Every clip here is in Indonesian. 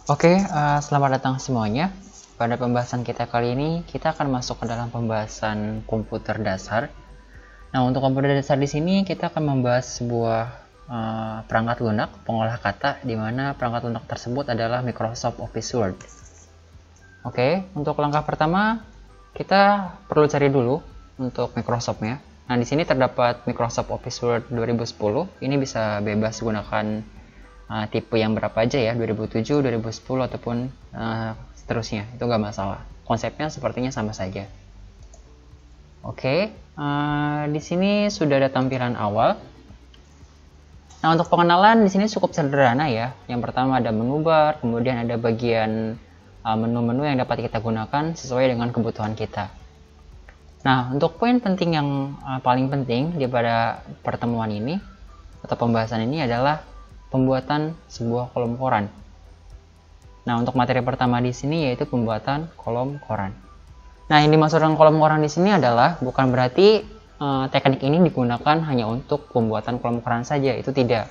Selamat datang semuanya. Pada pembahasan kita kali ini, kita akan masuk ke dalam pembahasan komputer dasar. Nah, untuk komputer dasar di sini kita akan membahas sebuah perangkat lunak pengolah kata, di mana perangkat lunak tersebut adalah Microsoft Office Word. Untuk langkah pertama kita perlu cari dulu untuk Microsoft-nya. Nah, di sini terdapat Microsoft Office Word 2010. Ini bisa bebas gunakan tipe yang berapa aja ya, 2007, 2010 ataupun seterusnya, itu nggak masalah. Konsepnya sepertinya sama saja. Di sini sudah ada tampilan awal. Nah, untuk pengenalan di sini cukup sederhana ya. Yang pertama ada menu bar, kemudian ada bagian menu-menu yang dapat kita gunakan sesuai dengan kebutuhan kita. Nah, untuk poin penting yang paling penting daripada pertemuan ini atau pembahasan ini adalah pembuatan sebuah kolom koran. Nah, untuk materi pertama di sini yaitu pembuatan kolom koran. Nah, yang dimaksud dengan kolom koran di sini adalah bukan berarti teknik ini digunakan hanya untuk pembuatan kolom koran saja, itu tidak.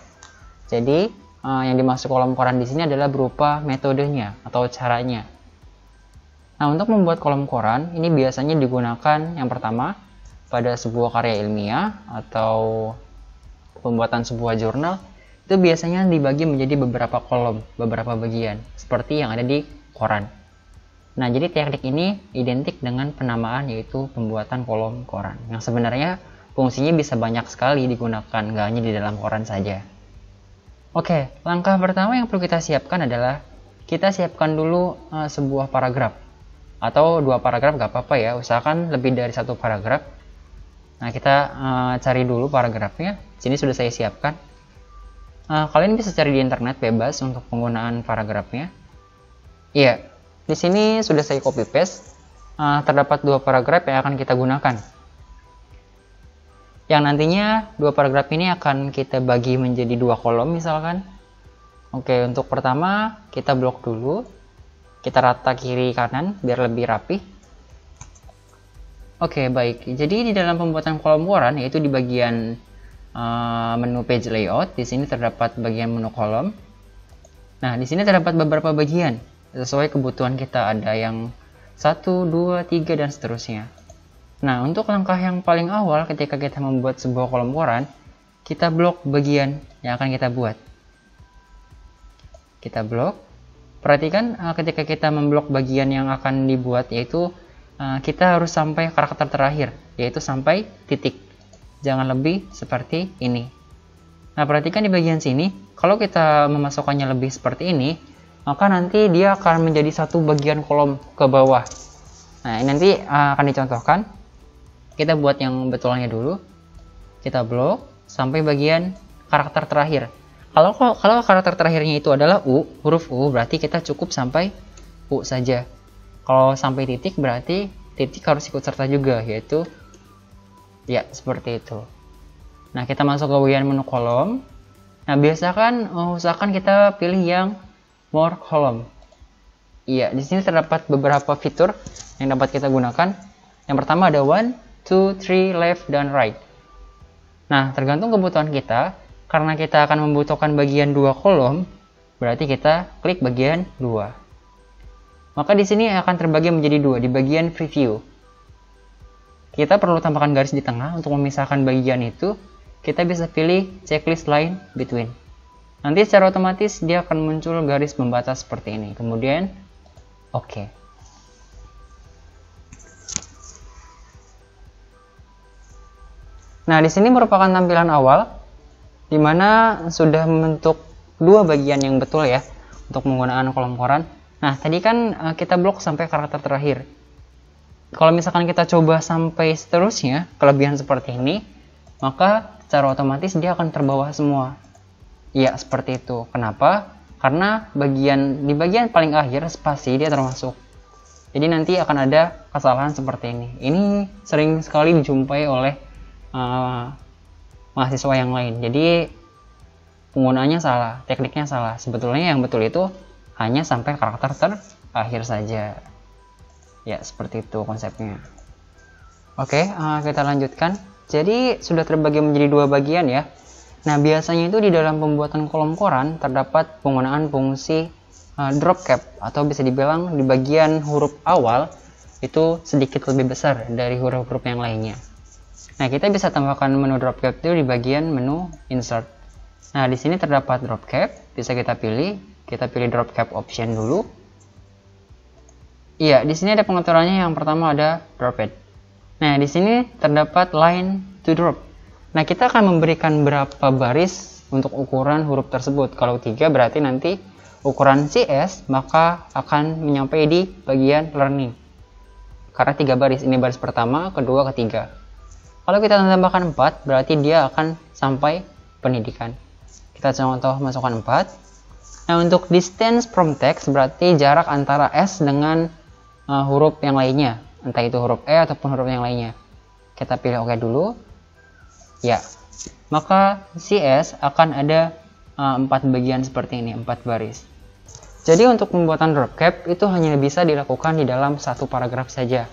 Jadi, yang dimaksud kolom koran di sini adalah berupa metodenya atau caranya. Nah, untuk membuat kolom koran ini biasanya digunakan yang pertama pada sebuah karya ilmiah atau pembuatan sebuah jurnal. Itu biasanya dibagi menjadi beberapa kolom, beberapa bagian, seperti yang ada di koran. Nah, jadi teknik ini identik dengan penamaan yaitu pembuatan kolom koran, yang sebenarnya fungsinya bisa banyak sekali digunakan, nggak hanya di dalam koran saja. Langkah pertama yang perlu kita siapkan adalah kita siapkan dulu sebuah paragraf, atau dua paragraf nggak apa-apa ya, usahakan lebih dari satu paragraf. Nah, kita cari dulu paragrafnya, sini sudah saya siapkan. Kalian bisa cari di internet bebas untuk penggunaan paragrafnya. Iya, di sini sudah saya copy paste. Terdapat dua paragraf yang akan kita gunakan. Yang nantinya dua paragraf ini akan kita bagi menjadi dua kolom misalkan. Untuk pertama kita blok dulu. Kita rata kiri kanan biar lebih rapi. Baik. Jadi di dalam pembuatan kolom koran yaitu di bagian menu page layout, di sini terdapat bagian menu kolom. Nah, di sini terdapat beberapa bagian sesuai kebutuhan kita, ada yang 1, 2, 3 dan seterusnya. Nah, untuk langkah yang paling awal ketika kita membuat sebuah kolom koran, kita blok bagian yang akan kita buat. Kita blok. Perhatikan ketika kita memblok bagian yang akan dibuat, yaitu kita harus sampai karakter terakhir, yaitu sampai titik. Jangan lebih seperti ini. Nah, perhatikan di bagian sini, kalau kita memasukkannya lebih seperti ini, maka nanti dia akan menjadi satu bagian kolom ke bawah. Nah, ini nanti akan dicontohkan. Kita buat yang betulnya dulu. Kita blok sampai bagian karakter terakhir. Kalau karakter terakhirnya itu adalah U, huruf U, berarti kita cukup sampai U saja. Kalau sampai titik, berarti titik harus ikut serta juga, yaitu ya, seperti itu. Nah, kita masuk ke bagian menu kolom. Nah, usahakan kita pilih yang more column. Iya, di sini terdapat beberapa fitur yang dapat kita gunakan. Yang pertama ada 1, 2, 3, left, dan right. Nah, tergantung kebutuhan kita. Karena kita akan membutuhkan bagian 2 kolom, berarti kita klik bagian 2. Maka di sini akan terbagi menjadi 2 di bagian preview. Kita perlu tambahkan garis di tengah untuk memisahkan bagian itu. Kita bisa pilih checklist line between. Nanti secara otomatis dia akan muncul garis pembatas seperti ini. Kemudian oke. Nah, di sini merupakan tampilan awal di mana sudah membentuk dua bagian yang betul ya untuk menggunakan kolom koran. Nah, tadi kan kita blok sampai karakter terakhir. Kalau misalkan kita coba sampai seterusnya, kelebihan seperti ini, maka secara otomatis dia akan terbawa semua. Ya, seperti itu. Kenapa? Karena di bagian paling akhir, spasi dia termasuk. Jadi nanti akan ada kesalahan seperti ini. Ini sering sekali dijumpai oleh mahasiswa yang lain. Jadi, penggunaannya salah, tekniknya salah. Sebetulnya yang betul itu hanya sampai karakter terakhir saja. Ya, seperti itu konsepnya. Kita lanjutkan. Jadi, sudah terbagi menjadi dua bagian ya. Nah, biasanya itu di dalam pembuatan kolom koran terdapat penggunaan fungsi drop cap, atau bisa dibilang di bagian huruf awal itu sedikit lebih besar dari huruf-huruf yang lainnya. Nah, kita bisa tambahkan menu drop cap itu di bagian menu insert. Nah, di sini terdapat drop cap, bisa kita pilih. Kita pilih drop cap option dulu. Iya, di sini ada pengaturannya. Yang pertama ada drop it. Nah, di sini terdapat line to drop. Nah, kita akan memberikan berapa baris untuk ukuran huruf tersebut. Kalau 3 berarti nanti ukuran CS maka akan menyampai di bagian learning. Karena 3 baris, ini baris pertama, kedua, ketiga. Kalau kita tambahkan 4 berarti dia akan sampai pendidikan. Kita contoh masukkan 4. Nah, untuk distance from text berarti jarak antara S dengan huruf yang lainnya, entah itu huruf E ataupun huruf yang lainnya. Kita pilih OK dulu. Ya, maka CS akan ada 4 bagian seperti ini, 4 baris. Jadi untuk pembuatan drop cap itu hanya bisa dilakukan di dalam satu paragraf saja.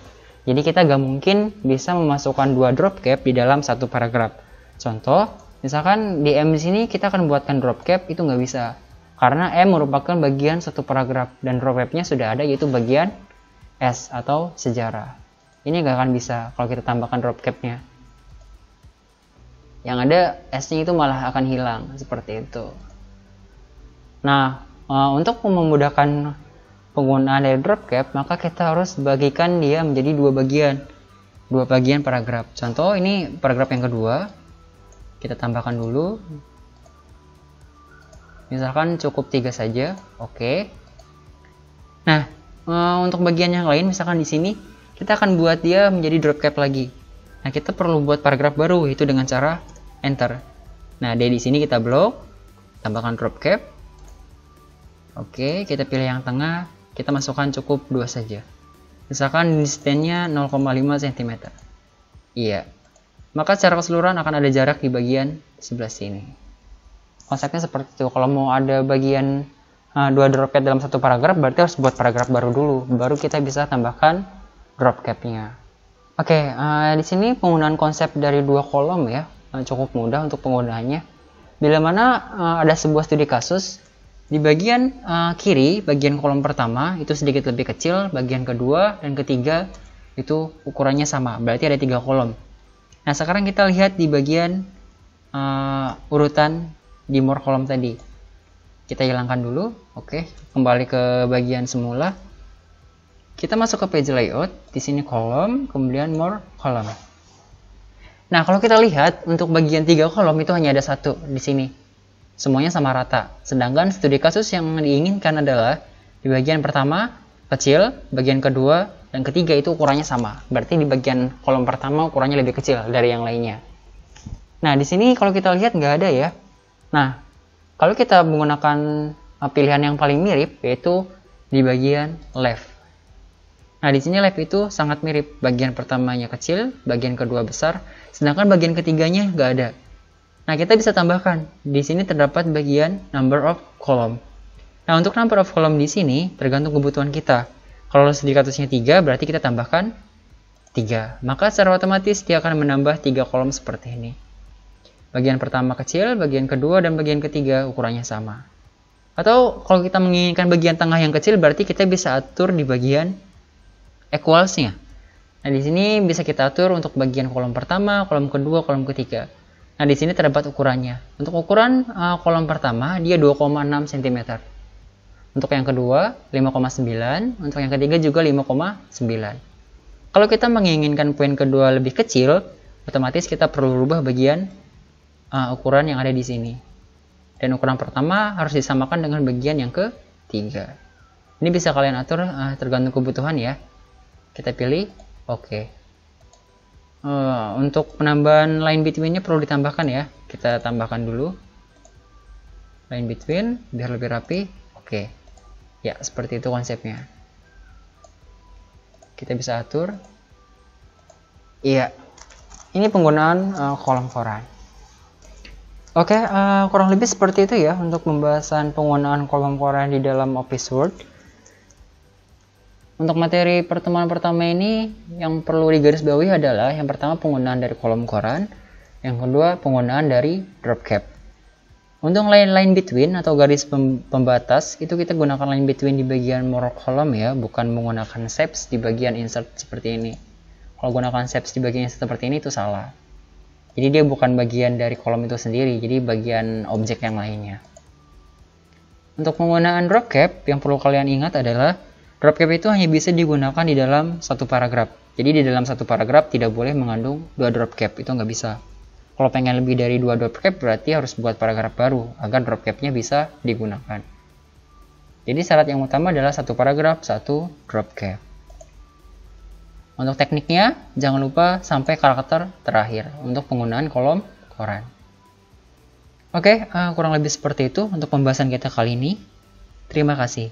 Jadi kita gak mungkin bisa memasukkan 2 drop cap di dalam satu paragraf. Contoh, misalkan di M di sini kita akan buatkan drop cap, itu nggak bisa. Karena M merupakan bagian satu paragraf dan drop capnya sudah ada, yaitu bagian S atau sejarah. Ini gak akan bisa kalau kita tambahkan drop capnya. Yang ada S-nya itu malah akan hilang, seperti itu. Nah, untuk memudahkan penggunaan dari drop cap, maka kita harus bagikan dia menjadi 2 bagian paragraf. Contoh, ini paragraf yang kedua. Kita tambahkan dulu. Misalkan cukup 3 saja. Oke. Nah, untuk bagian yang lain, misalkan di sini, kita akan buat dia menjadi drop cap lagi. Nah, kita perlu buat paragraf baru, itu dengan cara enter. Nah, di sini kita blok, tambahkan drop cap. Oke, kita pilih yang tengah, kita masukkan cukup 2 saja. Misalkan distance-nya 0,5 cm. Iya. Maka secara keseluruhan akan ada jarak di bagian sebelah sini. Konsepnya seperti itu. Kalau mau ada bagian 2 drop cap dalam satu paragraf, berarti harus buat paragraf baru dulu. Baru kita bisa tambahkan drop cap-nya. Oke, di sini penggunaan konsep dari 2 kolom ya, cukup mudah untuk penggunaannya. Bila mana ada sebuah studi kasus, di bagian kiri, bagian kolom pertama itu sedikit lebih kecil, bagian kedua dan ketiga itu ukurannya sama, berarti ada 3 kolom. Nah, sekarang kita lihat di bagian urutan di more kolom tadi. Kita hilangkan dulu, oke, kembali ke bagian semula. Kita masuk ke page layout, di sini kolom, kemudian more kolom. Nah, kalau kita lihat untuk bagian 3 kolom itu hanya ada 1 di sini. Semuanya sama rata. Sedangkan studi kasus yang diinginkan adalah di bagian pertama kecil, bagian kedua dan ketiga itu ukurannya sama. Berarti di bagian kolom pertama ukurannya lebih kecil dari yang lainnya. Nah, di sini kalau kita lihat nggak ada ya. Nah, kalau kita menggunakan pilihan yang paling mirip yaitu di bagian left. Nah, di sini left itu sangat mirip. Bagian pertamanya kecil, bagian kedua besar, sedangkan bagian ketiganya nggak ada. Nah, kita bisa tambahkan. Di sini terdapat bagian number of column. Nah, untuk number of column di sini tergantung kebutuhan kita. Kalau studi kasusnya 3, berarti kita tambahkan 3. Maka secara otomatis dia akan menambah 3 kolom seperti ini. Bagian pertama kecil, bagian kedua dan bagian ketiga ukurannya sama. Atau kalau kita menginginkan bagian tengah yang kecil, berarti kita bisa atur di bagian equals-nya. Nah, di sini bisa kita atur untuk bagian kolom pertama, kolom kedua, kolom ketiga. Nah, di sini terdapat ukurannya. Untuk ukuran kolom pertama, dia 2,6 cm. Untuk yang kedua, 5,9. Untuk yang ketiga juga 5,9. Kalau kita menginginkan poin kedua lebih kecil, otomatis kita perlu rubah bagian ukuran yang ada di sini. Dan ukuran pertama harus disamakan dengan bagian yang ketiga. Ini bisa kalian atur tergantung kebutuhan ya. Kita pilih OK. Untuk penambahan line between-nya perlu ditambahkan ya. Kita tambahkan dulu line between biar lebih rapi. Oke. Ya, seperti itu konsepnya. Kita bisa atur. Iya. Ini penggunaan kolom koran. Oke, kurang lebih seperti itu ya untuk pembahasan penggunaan kolom koran di dalam Office Word. Untuk materi pertemuan pertama ini yang perlu digarisbawahi adalah yang pertama penggunaan dari kolom koran, yang kedua penggunaan dari drop cap. Untuk line between atau garis pembatas, itu kita gunakan line between di bagian more column ya, bukan menggunakan shapes di bagian insert seperti ini. Kalau gunakan shapes di bagian insert seperti ini itu salah. Jadi dia bukan bagian dari kolom itu sendiri, jadi bagian objek yang lainnya. Untuk penggunaan drop cap, yang perlu kalian ingat adalah drop cap itu hanya bisa digunakan di dalam satu paragraf. Jadi di dalam satu paragraf tidak boleh mengandung 2 drop cap, itu nggak bisa. Kalau pengen lebih dari 2 drop cap berarti harus buat paragraf baru agar drop capnya bisa digunakan. Jadi syarat yang utama adalah satu paragraf, satu drop cap. Untuk tekniknya, jangan lupa sampai karakter terakhir untuk penggunaan kolom koran. Oke, kurang lebih seperti itu untuk pembahasan kita kali ini. Terima kasih.